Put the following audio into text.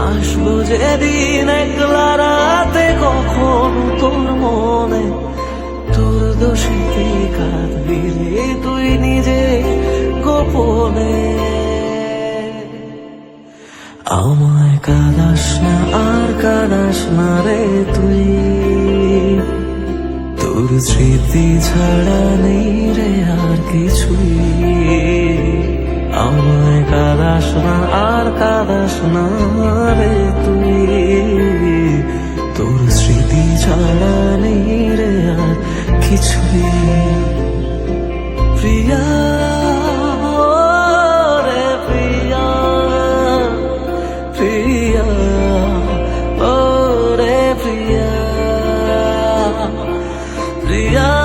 আসবো যেদিন একলা রাতে, কখন তোর মনে তোর দোষেতে কাঁদবি রে তুই নিজে গোপনে। আমায় কাঁদাস না আর কাঁদাস না রে তুই, তোর স্মৃতি ছাড়া নেই রে আর কিছুই। আমায় কাঁদাস না আর কাঁদাস না রে তুই, তোর স্মৃতি ছাড়া নেই রে আর কিছুই। প্রিয়া রে প্রিয়া, প্রিয়া ও রে প্রিয়া, প্রিয়া।